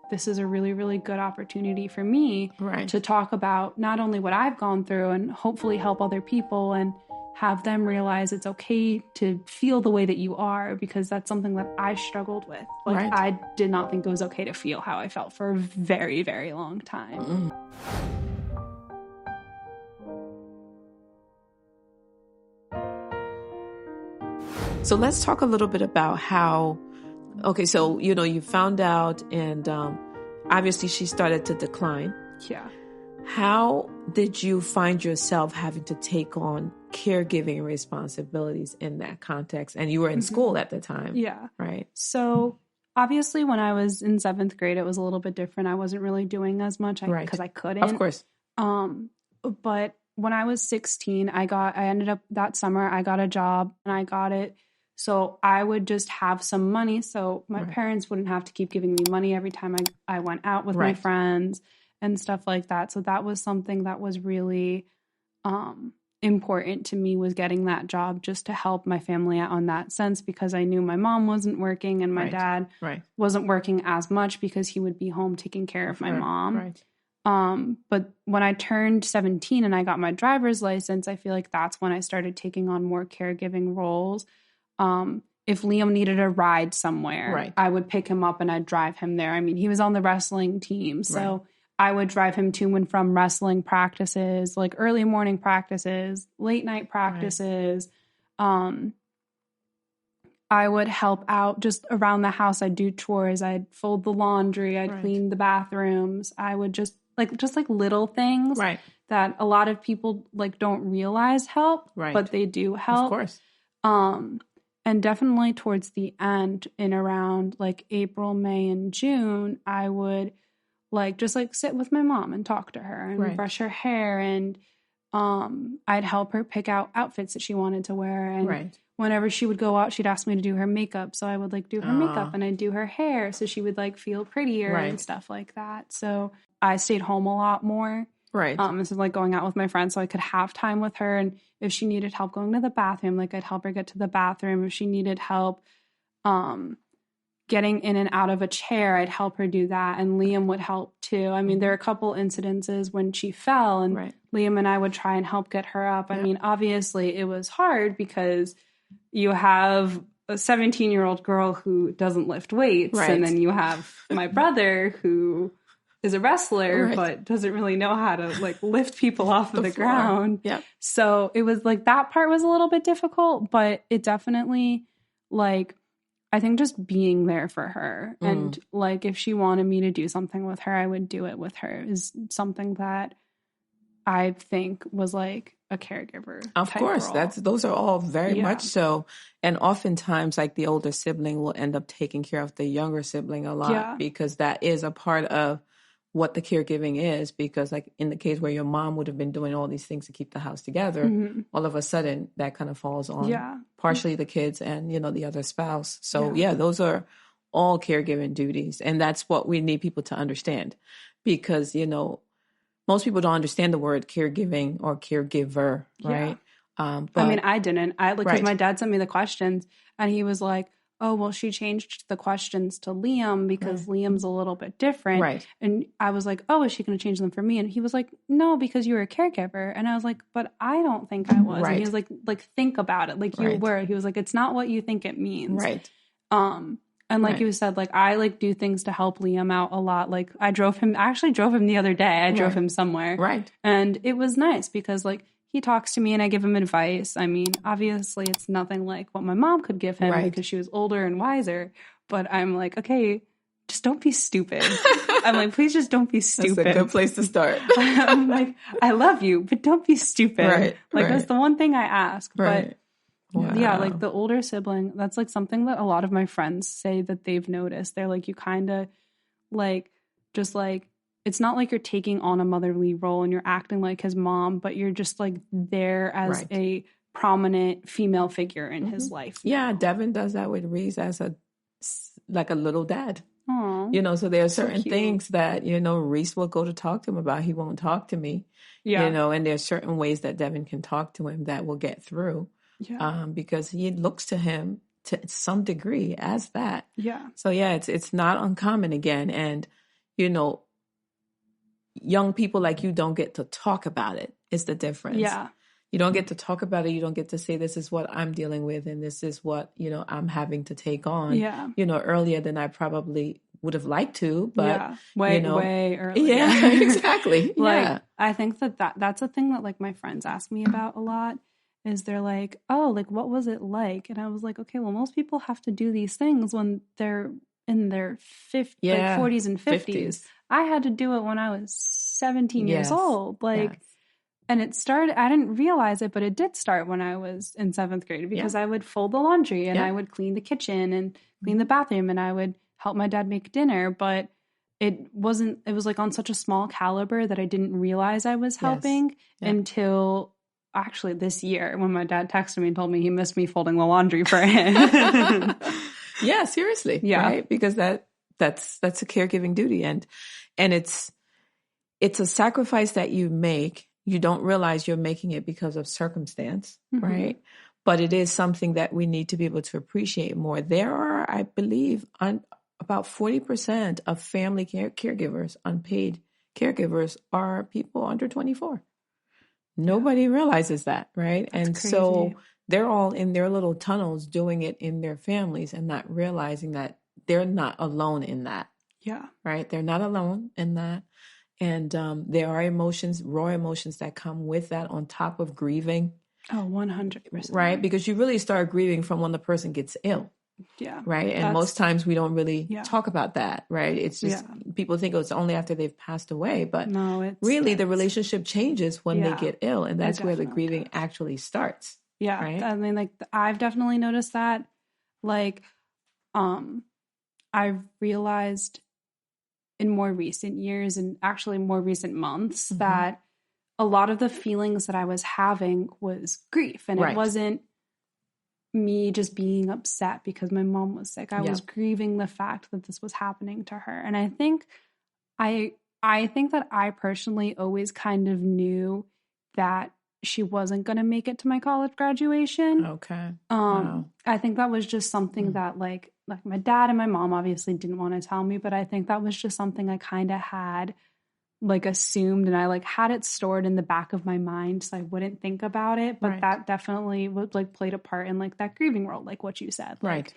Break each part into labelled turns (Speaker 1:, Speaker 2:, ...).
Speaker 1: this is a really, really good opportunity for me to talk about not only what I've gone through and hopefully help other people and have them realize it's okay to feel the way that you are, because that's something that I struggled with. Like, I did not think it was okay to feel how I felt for a very, very long time.
Speaker 2: So let's talk a little bit about how, okay, so, you know, you found out and obviously she started to decline.
Speaker 1: Yeah.
Speaker 2: How did you find yourself having to take on caregiving responsibilities in that context? And you were in school at the time.
Speaker 1: Yeah.
Speaker 2: Right.
Speaker 1: So obviously when I was in 7th grade, it was a little bit different. I wasn't really doing as much because I couldn't.
Speaker 2: Of course.
Speaker 1: But when I was 16, I ended up that summer, I got a job and I got it. So I would just have some money. So my parents wouldn't have to keep giving me money every time I went out with my friends and stuff like that. So that was something that was really important to me, was getting that job just to help my family out on that sense, because I knew my mom wasn't working and my dad wasn't working as much because he would be home taking care of my mom. But when I turned 17 and I got my driver's license, I feel like that's when I started taking on more caregiving roles. If Liam needed a ride somewhere, I would pick him up and I'd drive him there. I mean, he was on the wrestling team, so I would drive him to and from wrestling practices, like early morning practices, late night practices. I would help out just around the house. I'd do chores. I'd fold the laundry. I'd clean the bathrooms. I would just little things that a lot of people don't realize help, but they do help. Of course. And definitely towards the end, in around April, May, and June, I would just sit with my mom and talk to her and brush her hair, and I'd help her pick out outfits that she wanted to wear. And whenever she would go out, she'd ask me to do her makeup, so I would do her makeup, and I'd do her hair so she would feel prettier and stuff like that. So I stayed home a lot more. This is going out with my friends so I could have time with her. And if she needed help going to the bathroom, I'd help her get to the bathroom. If she needed help getting in and out of a chair, I'd help her do that. And Liam would help too. I mean, there are a couple incidences when she fell and Liam and I would try and help get her up. I mean, obviously it was hard because you have a 17-year-old girl who doesn't lift weights. And then you have my brother who is a wrestler, but doesn't really know how to lift people off of the ground. So it was that part was a little bit difficult, but it definitely I think just being there for her and if she wanted me to do something with her, I would do it with her, is something that I think was a caregiver.
Speaker 2: Of course,
Speaker 1: role.
Speaker 2: Those are all very much so. And oftentimes the older sibling will end up taking care of the younger sibling a lot because that is a part of what the caregiving is, because in the case where your mom would have been doing all these things to keep the house together, all of a sudden that kind of falls on partially the kids and, the other spouse. So those are all caregiving duties. And that's what we need people to understand, because, most people don't understand the word caregiving or caregiver, right? But,
Speaker 1: I mean, I didn't. Because my dad sent me the questions and he was like, oh, well, she changed the questions to Liam because Liam's a little bit different. And I was like, oh, is she going to change them for me? And he was like, no, because you were a caregiver. And I was like, but I don't think I was. And he was like, think about it. You were. He was like, it's not what you think it means. And you said, I do things to help Liam out a lot. I actually drove him the other day. I drove him somewhere. And it was nice because he talks to me and I give him advice. I mean, obviously it's nothing like what my mom could give him because she was older and wiser. But I'm like, okay, just don't be stupid. I'm like, please just don't be stupid.
Speaker 2: That's a good place to start.
Speaker 1: I'm like, I love you, but don't be stupid. That's the one thing I ask. But the older sibling, that's something that a lot of my friends say that they've noticed. They're like, you kind of it's not like you're taking on a motherly role and you're acting like his mom, but you're just there as a prominent female figure in his life.
Speaker 2: Yeah, Devin does that with Reese as a little dad. Aww, so there are certain things that, Reese will go to talk to him about. He won't talk to me, and there's certain ways that Devin can talk to him that will get through because he looks to him to some degree as that. Yeah. So, it's not uncommon again. And, young people like you don't get to talk about it is the difference.
Speaker 1: Yeah.
Speaker 2: You don't get to talk about it. You don't get to say, this is what I'm dealing with. And this is what, I'm having to take on, earlier than I probably would have liked to, but
Speaker 1: way earlier.
Speaker 2: Yeah, exactly.
Speaker 1: Like, I think that's a thing that like my friends ask me about a lot is they're like, oh, like, what was it like? And I was like, okay, well, most people have to do these things when they're in their 40s and 50s. I had to do it when I was 17 years old. Like, and it started, I didn't realize it, but it did start when I was in 7th grade because I would fold the laundry and I would clean the kitchen and clean the bathroom and I would help my dad make dinner. But it was like on such a small caliber that I didn't realize I was helping until actually this year when my dad texted me and told me he missed me folding the laundry for him.
Speaker 2: Yeah, seriously. Yeah. Right? Because that's a caregiving duty. And it's a sacrifice that you make. You don't realize you're making it because of circumstance, right? But it is something that we need to be able to appreciate more. There are, I believe, about 40% of family caregivers, unpaid caregivers, are people under 24. Nobody realizes that, right? That's and crazy. So they're all in their little tunnels doing it in their families and not realizing that they're not alone in that.
Speaker 1: Yeah.
Speaker 2: Right? They're not alone in that. And there are raw emotions that come with that on top of grieving.
Speaker 1: Oh, 100%.
Speaker 2: Right? Because you really start grieving from when the person gets ill.
Speaker 1: Yeah.
Speaker 2: Right? And most times we don't really talk about that, right? It's just people think it's only after they've passed away. But no, really the relationship changes when they get ill. And that's where the grieving actually starts.
Speaker 1: Yeah.
Speaker 2: Right?
Speaker 1: I mean, like, I've definitely noticed that. Like, I've realized in more recent years and actually more recent months that a lot of the feelings that I was having was grief. And it wasn't me just being upset because my mom was sick. I was grieving the fact that this was happening to her. And I think that I personally always kind of knew that she wasn't going to make it to my college graduation.
Speaker 2: Okay.
Speaker 1: I think that was just something that like my dad and my mom obviously didn't want to tell me, but I think that was just something I kind of had like assumed, and I like had it stored in the back of my mind so I wouldn't think about it. But that definitely would like played a part in like that grieving role, like what you said. Like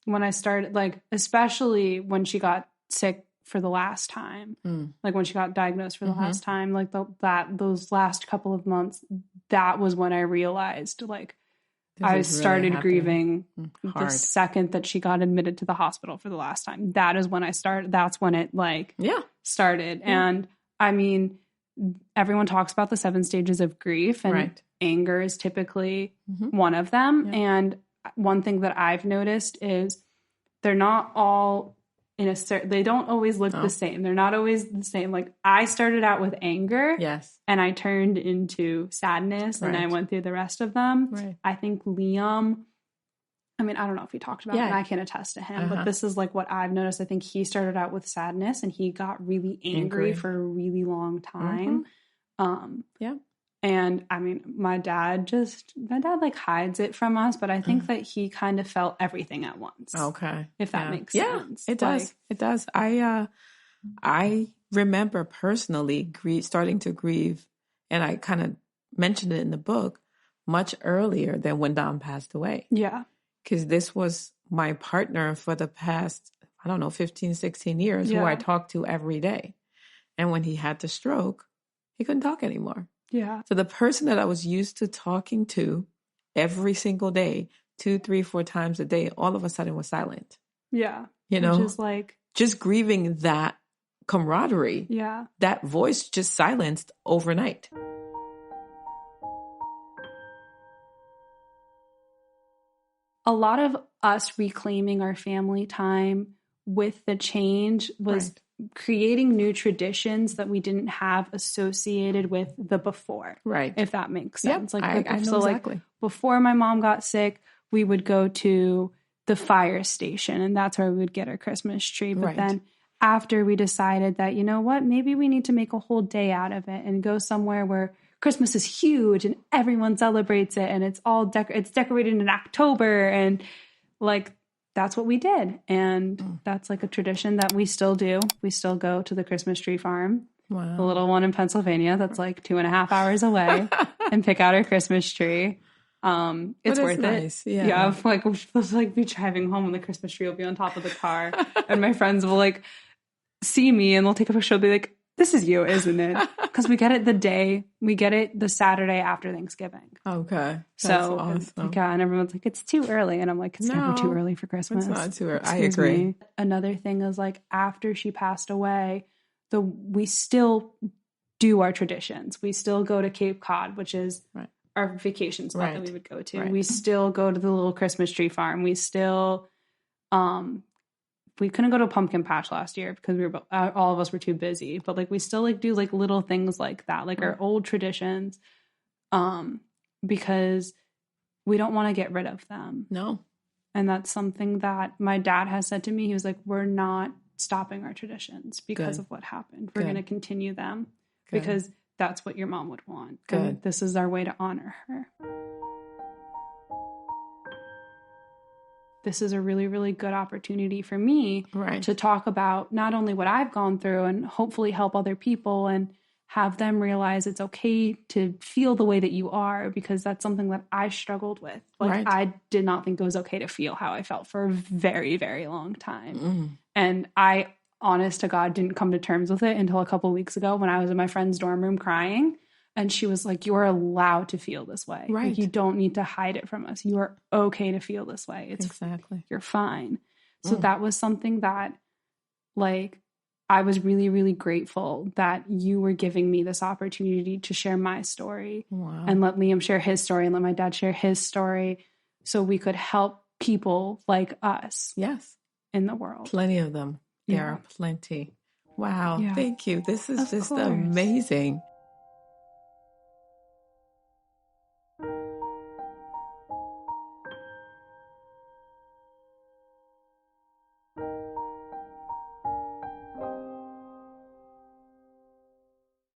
Speaker 1: when I started, like especially when she got sick for the last time, like when she got diagnosed for the last time, like those last couple of months, that was when I realized like I started really grieving the second that she got admitted to the hospital for the last time. That is when I started. That's when it started. And I mean, everyone talks about the 7 stages of grief, and anger is typically one of them. Yeah. And one thing that I've noticed is they're not all they don't always look the same. They're not always the same. Like I started out with anger and I turned into sadness and I went through the rest of them. Right. I think Liam, I mean, I don't know if he talked about it, and I can attest to him, but this is like what I've noticed. I think he started out with sadness and he got really angry for a really long time. And I mean, my dad like hides it from us, but I think that he kind of felt everything at once.
Speaker 2: Okay.
Speaker 1: If that makes sense.
Speaker 2: It does. It does. I remember personally starting to grieve, and I kind of mentioned it in the book, much earlier than when Dom passed away.
Speaker 1: Yeah.
Speaker 2: Because this was my partner for the past, 15, 16 years who I talked to every day. And when he had the stroke, he couldn't talk anymore.
Speaker 1: Yeah.
Speaker 2: So the person that I was used to talking to every single day, 2, 3, 4 times a day, all of a sudden was silent.
Speaker 1: Yeah.
Speaker 2: You know,
Speaker 1: which is like
Speaker 2: just grieving that camaraderie.
Speaker 1: Yeah.
Speaker 2: That voice just silenced overnight.
Speaker 1: A lot of us reclaiming our family time with the change was creating new traditions that we didn't have associated with the before. Right. If that makes sense.
Speaker 2: Yep. Like I know exactly.
Speaker 1: Like before my mom got sick, we would go to the fire station and that's where we would get our Christmas tree. But then after we decided that, you know what, maybe we need to make a whole day out of it and go somewhere where Christmas is huge and everyone celebrates it and it's all it's decorated in October, and like that's what we did. And that's like a tradition that we still do. We still go to the Christmas tree farm, the little one in Pennsylvania that's like 2.5 hours away, and pick out our Christmas tree. It's worth
Speaker 2: nice.
Speaker 1: it. Yeah. Like we're supposed to like be driving home and the Christmas tree will be on top of the car. And my friends will like see me and they'll take a picture and be like, this is you, isn't it? Because we get it the Saturday after Thanksgiving.
Speaker 2: Okay.
Speaker 1: That's awesome. Yeah, and everyone's like, it's too early. And I'm like, it's never too early for Christmas.
Speaker 2: It's not too early. I agree.
Speaker 1: Me. Another thing is like after she passed away, we still do our traditions. We still go to Cape Cod, which is our vacation spot that we would go to. We still go to the little Christmas tree farm. We still, we couldn't go to a pumpkin patch last year because all of us were too busy. But like we still like do like little things like that, like our old traditions, because we don't want to get rid of them.
Speaker 2: No.
Speaker 1: And that's something that my dad has said to me. He was like, we're not stopping our traditions because of what happened. We're going to continue them because that's what your mom would want.
Speaker 2: Good.
Speaker 1: And this is our way to honor her. This is a really, really good opportunity for me to talk about not only what I've gone through and hopefully help other people and have them realize it's okay to feel the way that you are, because that's something that I struggled with. Like I did not think it was okay to feel how I felt for a very, very long time. And I, honest to God, didn't come to terms with it until a couple of weeks ago when I was in my friend's dorm room crying. And she was like, you're allowed to feel this way.
Speaker 2: Right.
Speaker 1: Like, you don't need to hide it from us. You are okay to feel this way. You're fine. So that was something that, like, I was really, really grateful that you were giving me this opportunity to share my story and let Liam share his story and let my dad share his story so we could help people like us in the world.
Speaker 2: Plenty of them. There are plenty. Wow. Yeah. Thank you. This is just amazing.